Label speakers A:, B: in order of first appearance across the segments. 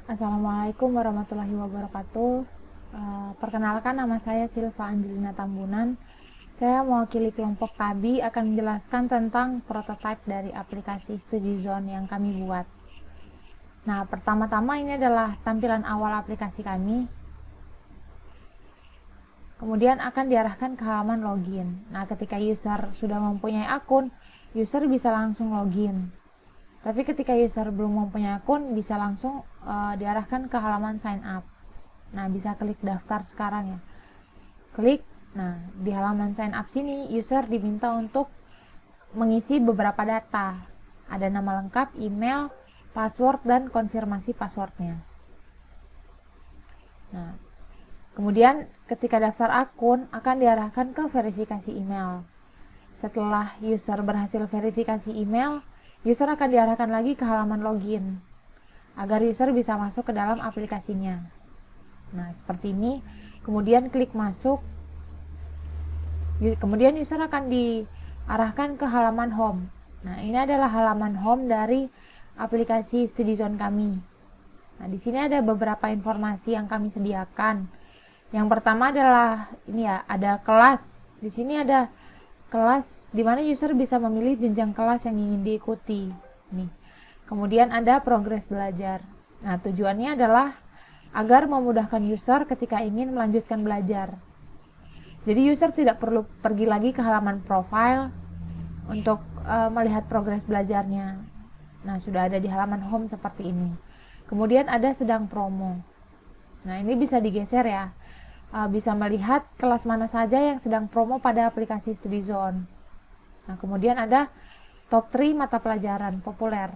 A: Assalamualaikum warahmatullahi wabarakatuh. Perkenalkan, nama saya Silva Angelina Tambunan. Saya mewakili kelompok KABI akan menjelaskan tentang prototipe dari aplikasi StudyZone yang kami buat. Nah, pertama-tama ini adalah tampilan awal aplikasi kami. Kemudian akan diarahkan ke halaman login. Nah, ketika user sudah mempunyai akun, user bisa langsung login. Tapi ketika user belum mempunyai akun, bisa langsung diarahkan ke halaman sign up. Nah, bisa klik daftar sekarang ya. Klik. Nah, di halaman sign up sini user diminta untuk mengisi beberapa data. Ada nama lengkap, email, password, dan konfirmasi passwordnya. Nah, kemudian ketika daftar akun akan diarahkan ke verifikasi email. Setelah user berhasil verifikasi email, user akan diarahkan lagi ke halaman login agar user bisa masuk ke dalam aplikasinya. Nah, seperti ini. Kemudian klik masuk. Kemudian user akan diarahkan ke halaman home. Nah, ini adalah halaman home dari aplikasi StudyZone kami. Nah, di sini ada beberapa informasi yang kami sediakan. Yang pertama adalah ini ya, ada kelas. Di sini ada kelas di mana user bisa memilih jenjang kelas yang ingin diikuti. Nih. Kemudian ada progres belajar. Nah, tujuannya adalah agar memudahkan user ketika ingin melanjutkan belajar. Jadi user tidak perlu pergi lagi ke halaman profile untuk melihat progres belajarnya. Nah, sudah ada di halaman home seperti ini. Kemudian ada sedang promo. Nah, ini bisa digeser ya. Bisa melihat kelas mana saja yang sedang promo pada aplikasi StudyZone. Nah, kemudian ada top 3 mata pelajaran populer.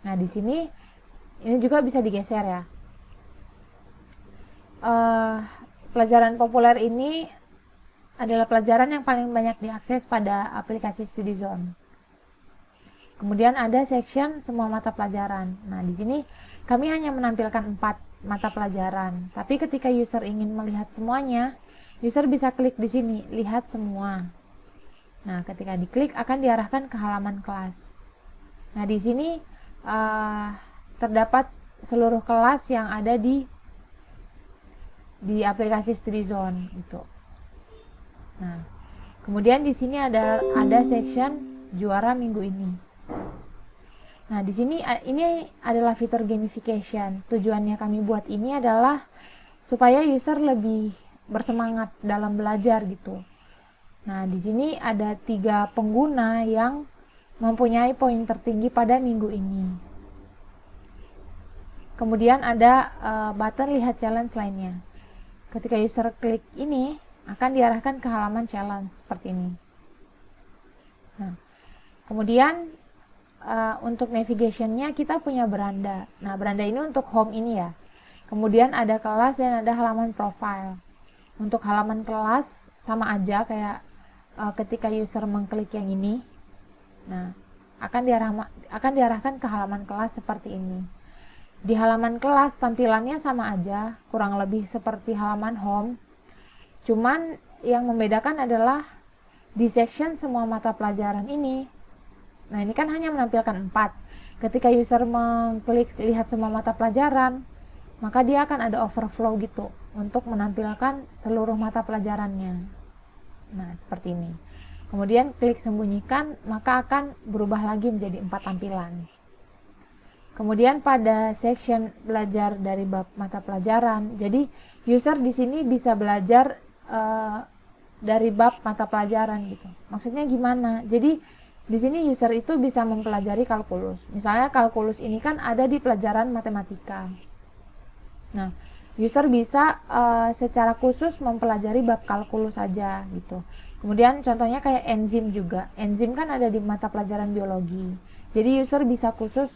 A: Nah, di sini ini juga bisa digeser ya. Pelajaran populer ini adalah pelajaran yang paling banyak diakses pada aplikasi StudyZone. Kemudian ada section semua mata pelajaran. Nah, di sini kami hanya menampilkan 4 mata pelajaran. Tapi ketika user ingin melihat semuanya, user bisa klik di sini, lihat semua. Nah, ketika diklik akan diarahkan ke halaman kelas. Nah, di sini terdapat seluruh kelas yang ada di aplikasi StudyZone gitu. Nah, kemudian di sini ada section juara minggu ini. Nah, di sini ini adalah fitur gamification. Tujuannya kami buat ini adalah supaya user lebih bersemangat dalam belajar gitu. Nah, di sini ada 3 pengguna yang mempunyai poin tertinggi pada minggu ini. Kemudian ada button lihat challenge lainnya. Ketika user klik ini, akan diarahkan ke halaman challenge seperti ini. Nah, kemudian untuk navigation-nya kita punya beranda. Nah, beranda ini untuk home ini ya. Kemudian ada kelas dan ada halaman profile. Untuk halaman kelas sama aja kayak ketika user mengklik yang ini. Nah, akan diarahkan ke halaman kelas seperti ini. Di halaman kelas tampilannya sama aja, kurang lebih seperti halaman home. Cuman yang membedakan adalah di section semua mata pelajaran ini. Nah, ini kan hanya menampilkan 4. Ketika user mengklik lihat semua mata pelajaran, maka dia akan ada overflow gitu untuk menampilkan seluruh mata pelajarannya. Nah, seperti ini. Kemudian klik sembunyikan, maka akan berubah lagi menjadi 4 tampilan. Kemudian pada section belajar dari bab mata pelajaran, jadi user di sini bisa belajar dari bab mata pelajaran gitu. Maksudnya gimana? Jadi di sini user itu bisa mempelajari kalkulus. Misalnya kalkulus ini kan ada di pelajaran matematika. Nah, user bisa secara khusus mempelajari bab kalkulus saja gitu. Kemudian contohnya kayak enzim juga. Enzim kan ada di mata pelajaran biologi. Jadi user bisa khusus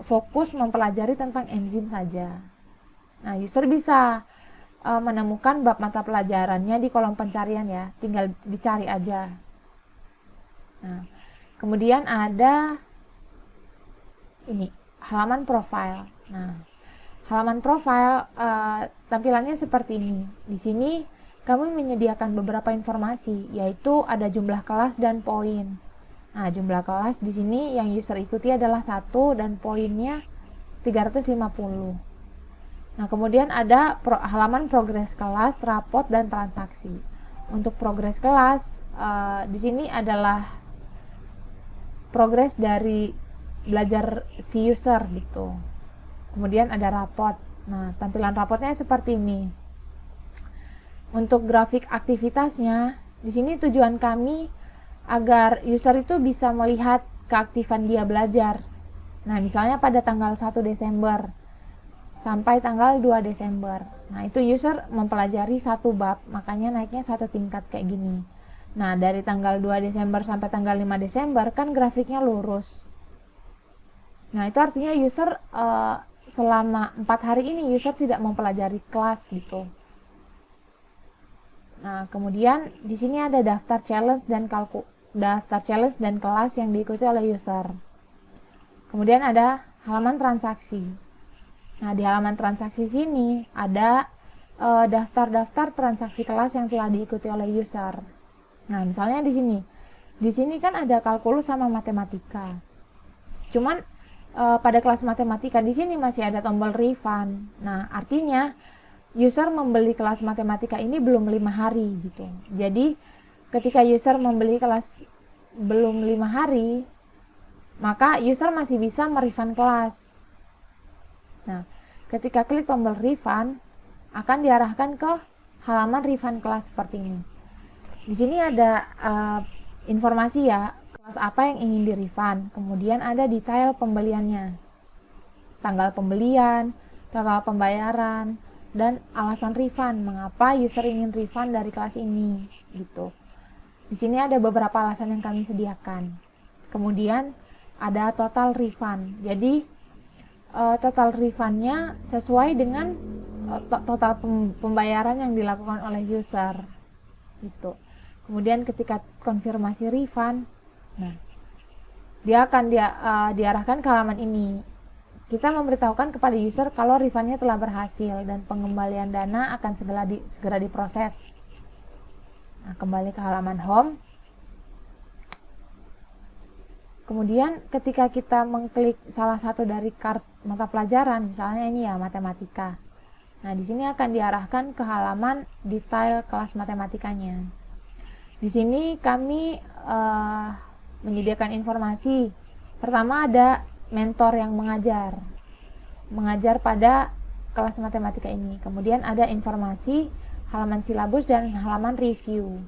A: fokus mempelajari tentang enzim saja. Nah, user bisa menemukan bab mata pelajarannya di kolom pencarian ya. Tinggal dicari aja. Nah, kemudian ada ini, halaman profile. Nah, halaman profile tampilannya seperti ini. Di sini kami menyediakan beberapa informasi, yaitu ada jumlah kelas dan poin. Nah, jumlah kelas di sini yang user ikuti adalah 1 dan poinnya 350. Nah, kemudian ada halaman progres kelas, rapot, dan transaksi. Untuk progres kelas, di sini adalah progres dari belajar si user gitu. Kemudian ada rapot. Nah, tampilan rapotnya seperti ini. Untuk grafik aktivitasnya, di sini tujuan kami agar user itu bisa melihat keaktifan dia belajar. Nah, misalnya pada tanggal 1 Desember sampai tanggal 2 Desember. Nah, itu user mempelajari satu bab, makanya naiknya satu tingkat kayak gini. Nah, dari tanggal 2 Desember sampai tanggal 5 Desember kan grafiknya lurus. Nah, itu artinya user selama 4 hari ini user tidak mempelajari kelas gitu. Nah, kemudian di sini ada daftar challenge dan kelas yang diikuti oleh user. Kemudian ada halaman transaksi. Nah, di halaman transaksi sini ada daftar-daftar transaksi kelas yang telah diikuti oleh user. Nah, misalnya di sini. Di sini kan ada kalkulus sama matematika. Cuman pada kelas matematika di sini masih ada tombol refund. Nah, artinya user membeli kelas matematika ini belum 5 hari gitu. Jadi, ketika user membeli kelas belum 5 hari, maka user masih bisa merefund kelas. Nah, ketika klik tombol refund, akan diarahkan ke halaman refund kelas seperti ini. Di sini ada informasi ya, kelas apa yang ingin di-refund. Kemudian ada detail pembeliannya, tanggal pembelian, total pembayaran, dan alasan refund, mengapa user ingin refund dari kelas ini, gitu. Di sini ada beberapa alasan yang kami sediakan. Kemudian ada total refund. Jadi total refundnya sesuai dengan total pembayaran yang dilakukan oleh user gitu. Kemudian ketika konfirmasi refund, nah dia akan diarahkan ke halaman ini. Kita memberitahukan kepada user kalau refundnya telah berhasil dan pengembalian dana akan segera diproses. Nah, kembali ke halaman home. Kemudian ketika kita mengklik salah satu dari mata pelajaran, misalnya ini ya matematika. Nah, di sini akan diarahkan ke halaman detail kelas matematikanya. Di sini kami menyediakan informasi. Pertama ada mentor yang mengajar pada kelas matematika ini. Kemudian ada informasi, halaman silabus, dan halaman review.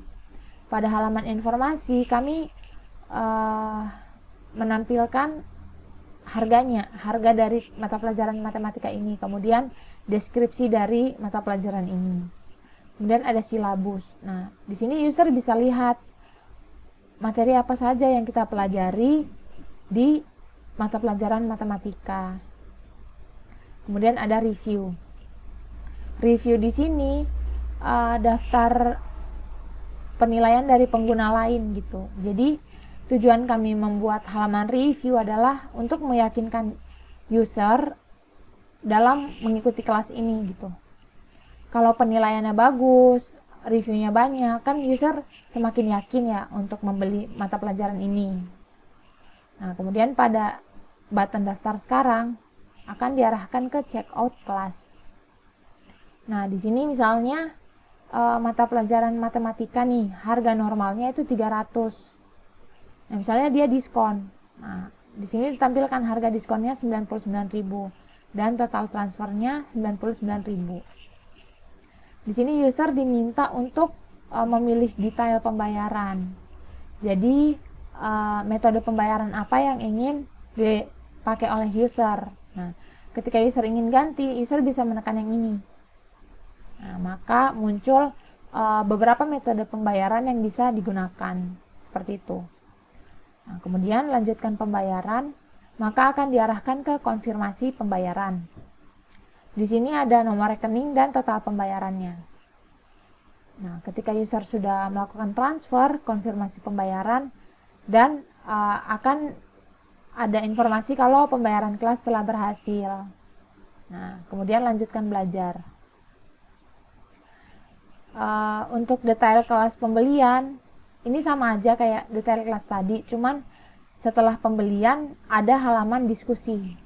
A: Pada halaman informasi kami menampilkan harga dari mata pelajaran matematika ini, kemudian deskripsi dari mata pelajaran ini. Kemudian ada silabus. Nah, di sini user bisa lihat materi apa saja yang kita pelajari di mata pelajaran matematika. Kemudian ada review. Review di sini daftar penilaian dari pengguna lain gitu. Jadi tujuan kami membuat halaman review adalah untuk meyakinkan user dalam mengikuti kelas ini gitu. Kalau penilaiannya bagus, reviewnya banyak, kan user semakin yakin ya untuk membeli mata pelajaran ini. Nah, kemudian pada button daftar sekarang akan diarahkan ke checkout kelas. Nah, di sini misalnya mata pelajaran matematika nih, harga normalnya itu 300. Nah, misalnya dia diskon. Nah, di sini ditampilkan harga diskonnya 99.000 dan total transfernya 99.000. Di sini user diminta untuk memilih detail pembayaran. Jadi metode pembayaran apa yang ingin dipakai oleh user. Nah, ketika user ingin ganti, user bisa menekan yang ini. Nah, maka muncul beberapa metode pembayaran yang bisa digunakan seperti itu. Nah, kemudian lanjutkan pembayaran, maka akan diarahkan ke konfirmasi pembayaran. Di sini ada nomor rekening dan total pembayarannya. Nah, ketika user sudah melakukan transfer, konfirmasi pembayaran, dan akan ada informasi kalau pembayaran kelas telah berhasil. Nah, kemudian lanjutkan belajar. Untuk detail kelas pembelian, ini sama aja kayak detail kelas tadi, cuman setelah pembelian ada halaman diskusi.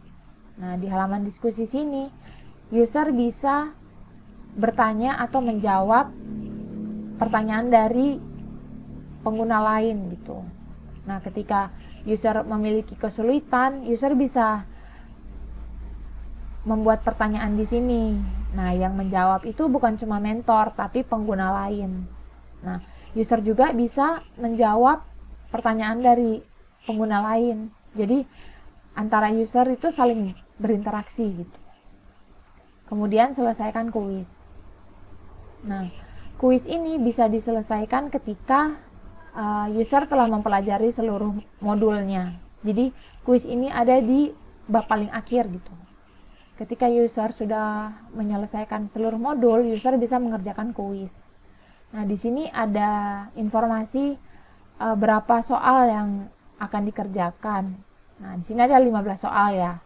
A: Nah, di halaman diskusi sini user bisa bertanya atau menjawab pertanyaan dari pengguna lain gitu. Nah, ketika user memiliki kesulitan, user bisa membuat pertanyaan di sini. Nah, yang menjawab itu bukan cuma mentor, tapi pengguna lain. Nah, user juga bisa menjawab pertanyaan dari pengguna lain. Jadi, antara user itu saling berinteraksi gitu. Kemudian selesaikan kuis. Nah, kuis ini bisa diselesaikan ketika user telah mempelajari seluruh modulnya. Jadi, kuis ini ada di bab paling akhir gitu. Ketika user sudah menyelesaikan seluruh modul, user bisa mengerjakan kuis. Nah, di sini ada informasi berapa soal yang akan dikerjakan. Nah, di sini ada 15 soal ya.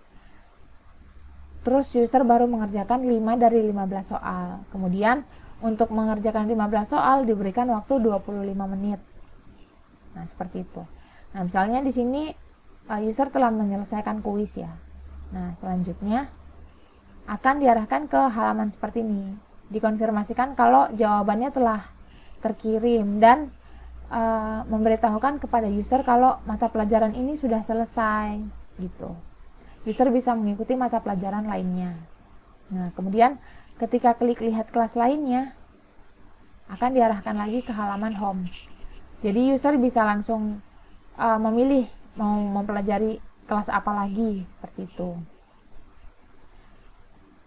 A: Terus user baru mengerjakan 5 dari 15 soal. Kemudian untuk mengerjakan 15 soal diberikan waktu 25 menit. Nah, seperti itu. Nah, misalnya di sini user telah menyelesaikan kuis ya. Nah, selanjutnya akan diarahkan ke halaman seperti ini. Dikonfirmasikan kalau jawabannya telah terkirim dan memberitahukan kepada user kalau mata pelajaran ini sudah selesai gitu. User bisa mengikuti mata pelajaran lainnya. Nah, kemudian ketika klik lihat kelas lainnya akan diarahkan lagi ke halaman home. Jadi user bisa langsung memilih mau mempelajari kelas apa lagi seperti itu.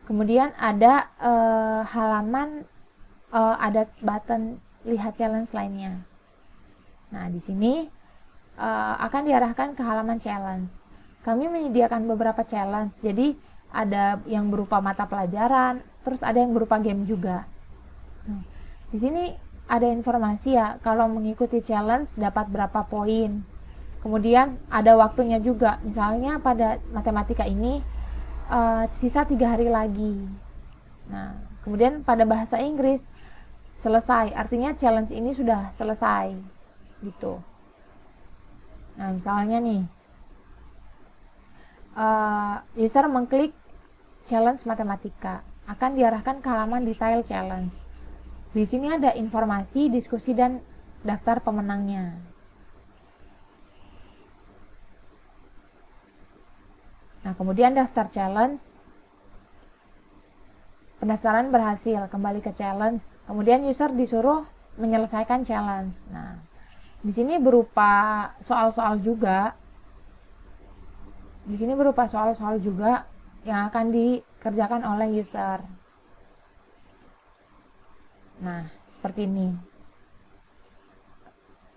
A: Kemudian ada halaman ada button lihat challenge lainnya. Nah, di sini akan diarahkan ke halaman challenge. Kami menyediakan beberapa challenge. Jadi ada yang berupa mata pelajaran, terus ada yang berupa game juga. Nah, di sini ada informasi ya, kalau mengikuti challenge dapat berapa poin. Kemudian ada waktunya juga. Misalnya pada matematika ini sisa 3 hari lagi. Nah, kemudian pada bahasa Inggris selesai, artinya challenge ini sudah selesai gitu. Nah, misalnya nih user mengklik challenge matematika, akan diarahkan ke halaman detail challenge. Di sini ada informasi, diskusi, dan daftar pemenangnya. Nah, kemudian daftar challenge. Pendaftaran berhasil, kembali ke challenge. Kemudian user disuruh menyelesaikan challenge. Nah, di sini berupa soal-soal juga. Di sini berupa soal-soal juga yang akan dikerjakan oleh user. Nah, seperti ini.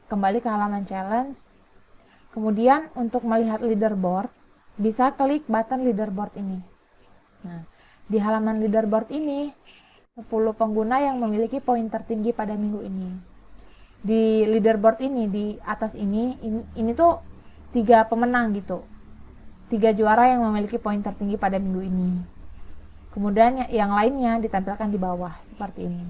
A: Kembali ke halaman challenge. Kemudian untuk melihat leaderboard, bisa klik button leaderboard ini. Nah, di halaman leaderboard ini 10 pengguna yang memiliki poin tertinggi pada minggu ini. Di leaderboard ini, di atas ini tuh 3 pemenang gitu. 3 juara yang memiliki poin tertinggi pada minggu ini. Kemudian yang lainnya ditampilkan di bawah seperti ini.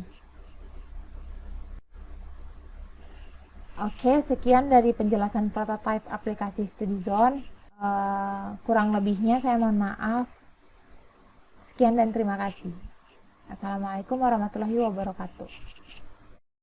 A: Oke, sekian dari penjelasan prototipe aplikasi StudyZone. Kurang lebihnya saya mohon maaf. Sekian dan terima kasih. Assalamualaikum warahmatullahi wabarakatuh.